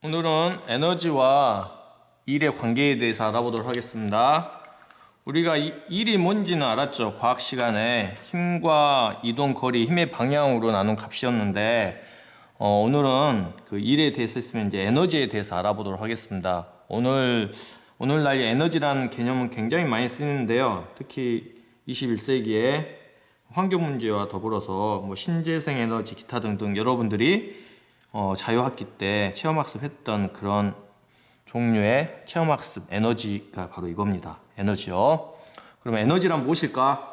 오늘은 에너지와 일의 관계에 대해서 알아보도록 하겠습니다. 우리가 일이 뭔지는 알았죠. 과학 시간에 힘과 이동 거리, 힘의 방향으로 나눈 값이었는데 오늘은 그 일에 대해서 있으면 이제 에너지에 대해서 알아보도록 하겠습니다. 오늘날 에너지라는 개념은 굉장히 많이 쓰이는데요. 특히 21세기에 환경 문제와 더불어서 뭐 신재생 에너지, 기타 등등 여러분들이 자유학기 때 체험학습했던 그런 종류의 체험학습 에너지가 바로 이겁니다. 에너지요. 그러면 에너지란 무엇일까?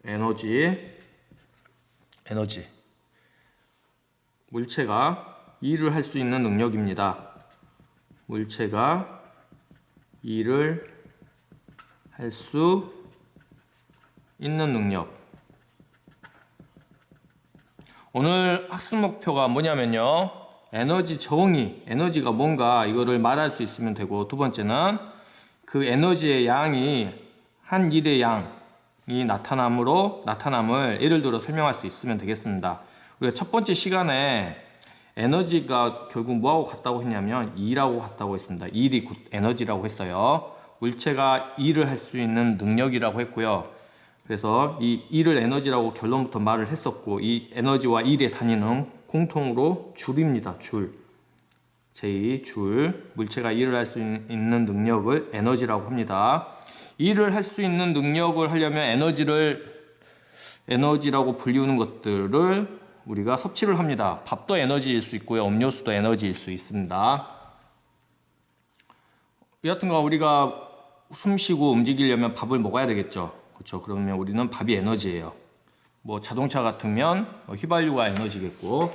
에너지. 물체가 일을 할 수 있는 능력입니다. 물체가 일을 할 수 있는 능력. 오늘 학습 목표가 뭐냐면요, 에너지 정의, 에너지가 뭔가 이거를 말할 수 있으면 되고, 두 번째는 그 에너지의 양이 한 일의 양이 나타남을 예를 들어 설명할 수 있으면 되겠습니다. 우리가 첫 번째 시간에 에너지가 결국 뭐하고 같다고 했냐면 일하고 같다고 했습니다. 일이 곧 에너지라고 했어요. 물체가 일을 할 수 있는 능력이라고 했고요. 그래서 이 일을 에너지라고 결론부터 말을 했었고, 이 에너지와 일의 단위는 공통으로 줄입니다. 줄. 줄. 물체가 일을 할 수 있는 능력을 에너지라고 합니다. 일을 할 수 있는 능력을 하려면 에너지라고 불리우는 것들을 우리가 섭취를 합니다. 밥도 에너지일 수 있고요. 음료수도 에너지일 수 있습니다. 여하튼간 우리가 숨 쉬고 움직이려면 밥을 먹어야 되겠죠. 그렇죠. 그러면 우리는 밥이 에너지예요. 뭐 자동차 같으면 휘발유가 에너지겠고,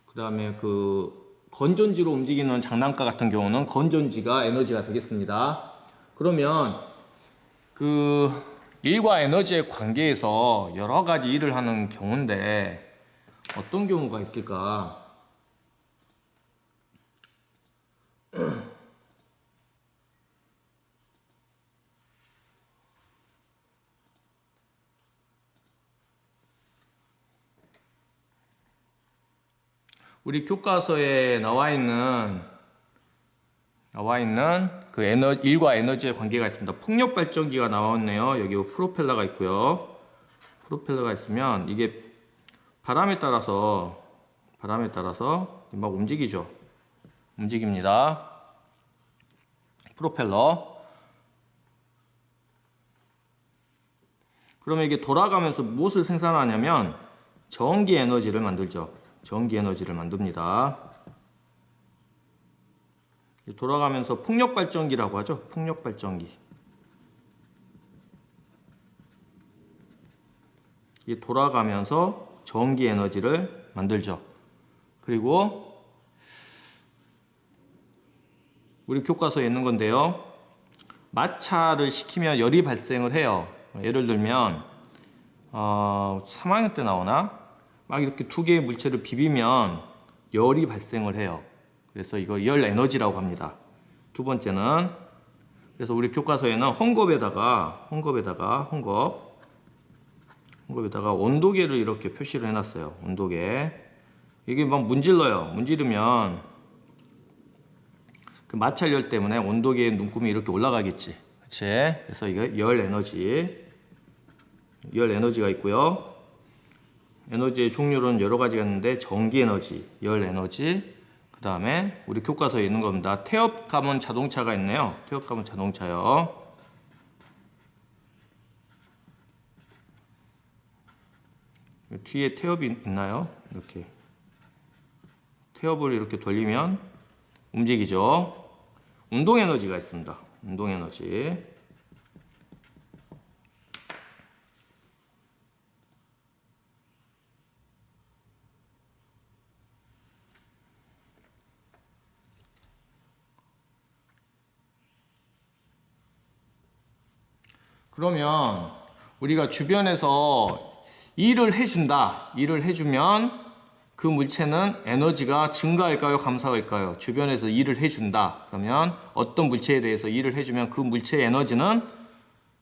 그 다음에 그 건전지로 움직이는 장난감 같은 경우는 건전지가 에너지가 되겠습니다. 그러면 그 일과 에너지의 관계에서 여러 가지 일을 하는 경우인데 어떤 경우가 있을까? 우리 교과서에 나와 있는 그 일과 에너지의 관계가 있습니다. 풍력 발전기가 나왔네요. 여기 프로펠러가 있고요. 프로펠러가 있으면 이게 바람에 따라서 막 움직이죠. 움직입니다. 프로펠러. 그러면 이게 돌아가면서 무엇을 생산하냐면 전기 에너지를 만들죠. 전기 에너지를 만듭니다. 돌아가면서 풍력 발전기라고 하죠. 풍력 발전기. 이게 돌아가면서 전기 에너지를 만들죠. 그리고 우리 교과서에 있는 건데요, 마찰을 시키면 열이 발생을 해요. 예를 들면 3학년 때 나오나? 막 이렇게 두 개의 물체를 비비면 열이 발생을 해요. 그래서 이거 열 에너지라고 합니다. 두 번째는, 그래서 우리 교과서에는 헝겊에다가 온도계를 이렇게 표시를 해놨어요. 온도계. 이게 막 문질러요. 문지르면 그 마찰열 때문에 온도계의 눈금이 이렇게 올라가겠지. 그치? 그래서 이게 열 에너지가 있고요. 에너지의 종류는 여러 가지가 있는데 전기 에너지, 열 에너지, 그 다음에 우리 교과서에 있는 겁니다. 태엽 감은 자동차가 있네요. 태엽 감은 자동차요. 뒤에 태엽이 있나요? 이렇게 태엽을 이렇게 돌리면 움직이죠. 운동 에너지가 있습니다. 운동 에너지. 그러면 우리가 주변에서 일을 해주면 그 물체는 에너지가 증가할까요? 감소할까요? 주변에서 일을 해준다. 그러면 어떤 물체에 대해서 일을 해주면 그 물체의 에너지는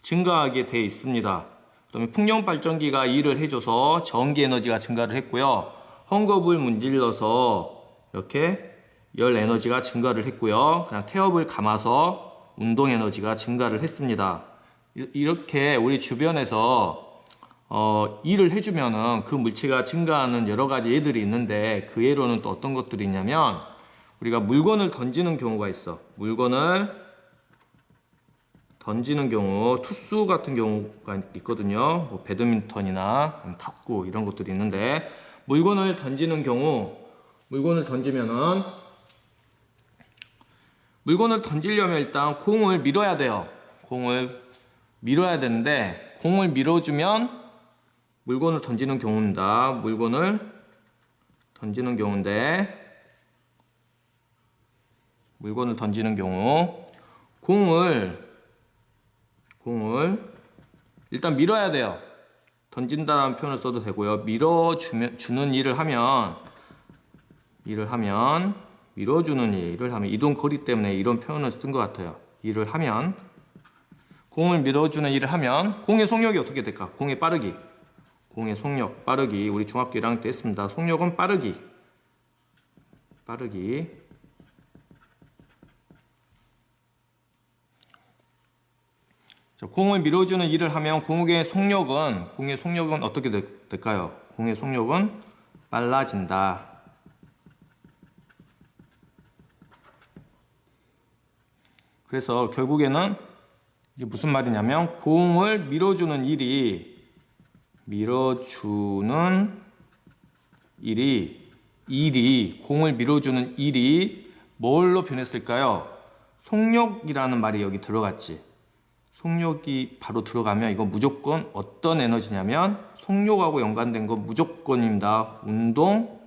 증가하게 되어 있습니다. 그러면 풍력 발전기가 일을 해줘서 전기 에너지가 증가를 했고요. 헝겊을 문질러서 이렇게 열 에너지가 증가를 했고요. 그냥 태엽을 감아서 운동 에너지가 증가를 했습니다. 이렇게 우리 주변에서 일을 해주면은 그 물체가 증가하는 여러 가지 예들이 있는데, 그 예로는 또 어떤 것들이 있냐면, 우리가 물건을 던지는 경우가 있어. 물건을 던지는 경우, 투수 같은 경우가 있거든요. 뭐 배드민턴이나 탁구 이런 것들이 있는데, 물건을 던지는 경우, 물건을 던지면은, 물건을 던지려면 일단 공을 밀어야 돼요. 공을 밀어야 되는데, 공을 밀어주면 물건을 던지는 경우입니다. 물건을 던지는 경우인데, 물건을 던지는 경우, 공을 일단 밀어야 돼요. 던진다라는 표현을 써도 되고요. 밀어주는 일을 하면, 밀어주는 일을 하면, 이동 거리 때문에 이런 표현을 쓴 것 같아요. 일을 하면, 공을 밀어주는 일을 하면, 공의 속력이 어떻게 될까? 공의 빠르기. 공의 속력, 빠르기. 우리 중학교 1학년 때 했습니다. 속력은 빠르기. 공을 밀어주는 일을 하면 공의 속력은 어떻게 될까요? 공의 속력은 빨라진다. 그래서 결국에는 이게 무슨 말이냐면, 공을 밀어주는 공을 밀어주는 일이 뭘로 변했을까요? 속력이라는 말이 여기 들어갔지. 속력이 바로 들어가면 이건 무조건 어떤 에너지냐면, 속력하고 연관된 건 무조건입니다. 운동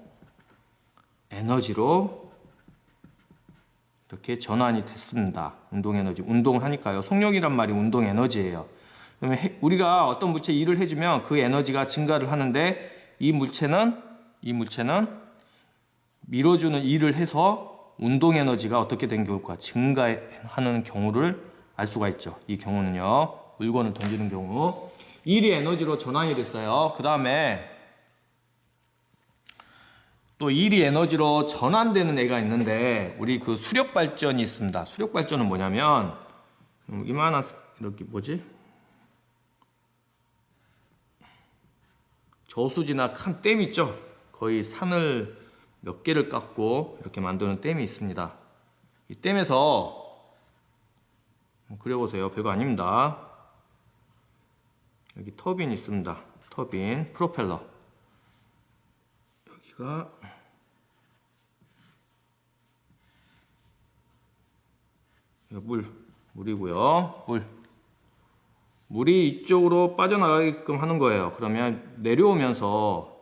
에너지로 이렇게 전환이 됐습니다. 운동 에너지. 운동을 하니까요. 속력이란 말이 운동 에너지예요. 그러면 우리가 어떤 물체에 일을 해주면 그 에너지가 증가를 하는데, 이 물체는 밀어주는 일을 해서 운동 에너지가 어떻게 된 경우일까? 증가하는 경우를 알 수가 있죠. 이 경우는요, 물건을 던지는 경우 일이 에너지로 전환이 됐어요. 그 다음에 또 일이 에너지로 전환되는 애가 있는데, 우리 그 수력 발전이 있습니다. 수력 발전은 뭐냐면, 이만한 이렇게 저수지나 큰 댐 있죠. 거의 산을 몇 개를 깎고 이렇게 만드는 댐이 있습니다. 이 댐에서 그려보세요. 별거 아닙니다. 여기 터빈이 있습니다. 터빈, 프로펠러. 여기가 물이고요. 물이 이쪽으로 빠져나가게끔 하는 거예요. 그러면 내려오면서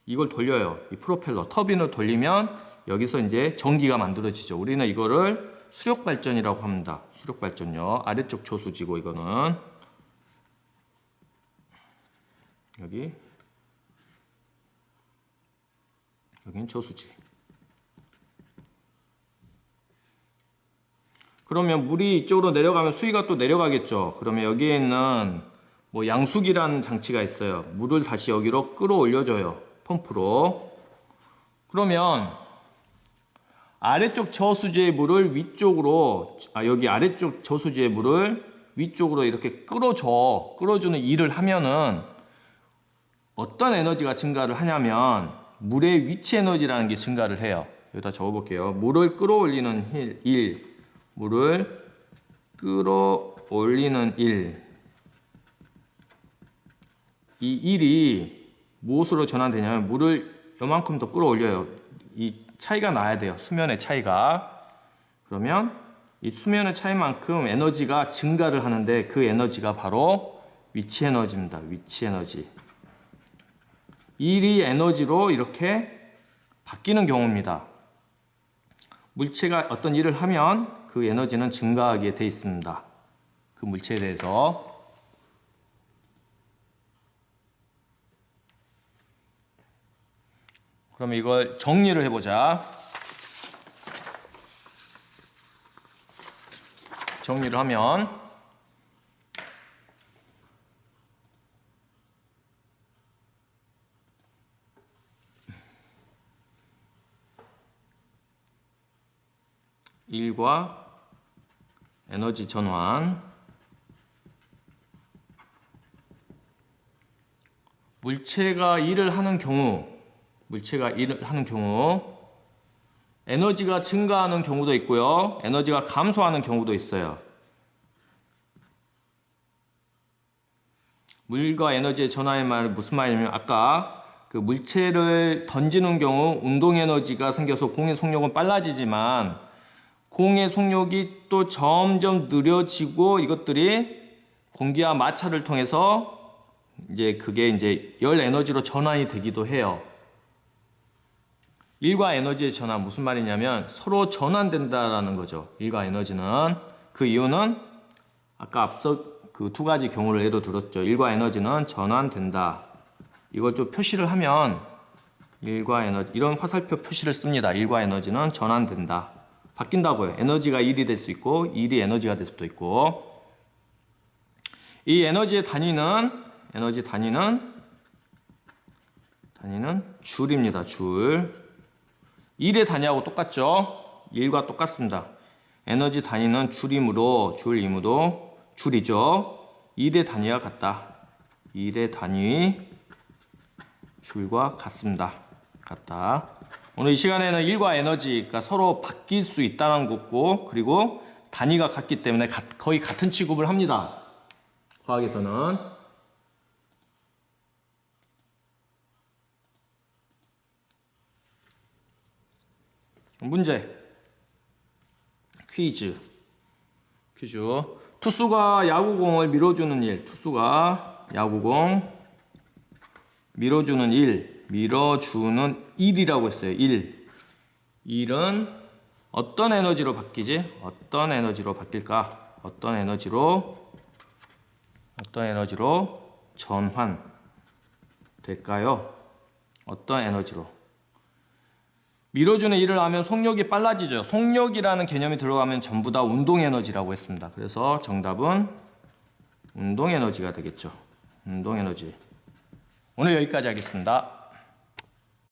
이걸 돌려요. 이 프로펠러, 터빈을 돌리면 여기서 이제 전기가 만들어지죠. 우리는 이거를 수력 발전이라고 합니다. 수력 발전요. 아래쪽 저수지고, 이거는 여긴 저수지. 그러면 물이 이쪽으로 내려가면 수위가 또 내려가겠죠. 그러면 여기에 있는 뭐 양수기라는 장치가 있어요. 물을 다시 여기로 끌어올려줘요. 펌프로. 그러면 아래쪽 저수지의 물을 여기 아래쪽 저수지의 물을 위쪽으로 이렇게 끌어주는 일을 하면은 어떤 에너지가 증가를 하냐면, 물의 위치 에너지라는 게 증가를 해요. 여기다 적어볼게요. 물을 끌어올리는 물을 끌어올리는 일. 이 일이 무엇으로 전환되냐면, 물을 요만큼 더 끌어올려요. 이 차이가 나야 돼요. 수면의 차이가. 그러면 이 수면의 차이만큼 에너지가 증가를 하는데, 그 에너지가 바로 위치 에너지입니다. 위치 에너지. 일이 에너지로 이렇게 바뀌는 경우입니다. 물체가 어떤 일을 하면 그 에너지는 증가하게 돼 있습니다. 그 물체에 대해서. 그러면 이걸 정리를 해보자. 정리를 하면, 일과 에너지 전환. 물체가 일을 하는 경우, 에너지가 증가하는 경우도 있고요. 에너지가 감소하는 경우도 있어요. 물과 에너지의 전환의 말은 무슨 말이냐면 아까 그 물체를 던지는 경우 운동 에너지가 생겨서 공의 속력은 빨라지지만 공의 속력이 또 점점 느려지고 이것들이 공기와 마찰을 통해서 이제 그게 이제 열 에너지로 전환이 되기도 해요. 일과 에너지의 전환 무슨 말이냐면 서로 전환된다라는 거죠. 일과 에너지는. 그 이유는 아까 앞서 그 두 가지 경우를 예로 들었죠. 일과 에너지는 전환된다. 이걸 좀 표시를 하면 일과 에너지 이런 화살표 표시를 씁니다. 일과 에너지는 전환된다. 바뀐다고요. 에너지가 일이 될 수 있고 일이 에너지가 될 수도 있고. 이 에너지의 단위는 줄입니다. 줄. 일의 단위하고 똑같죠? 일과 똑같습니다. 에너지 단위는 줄이므로 줄이죠. 일의 단위와 같다. 일의 단위 줄과 같습니다. 같다. 오늘 이 시간에는 일과 에너지가 서로 바뀔 수 있다는 거고 그리고 단위가 같기 때문에 거의 같은 취급을 합니다. 과학에서는. 문제. 퀴즈. 투수가 야구공을 밀어주는 일. 투수가 야구공 밀어주는 일이라고 했어요. 일은 어떤 에너지로 바뀌지? 어떤 에너지로 바뀔까? 어떤 에너지로 전환 될까요? 어떤 에너지로? 밀어주는 일을 하면 속력이 빨라지죠. 속력이라는 개념이 들어가면 전부 다 운동 에너지라고 했습니다. 그래서 정답은 운동 에너지가 되겠죠. 운동 에너지. 오늘 여기까지 하겠습니다.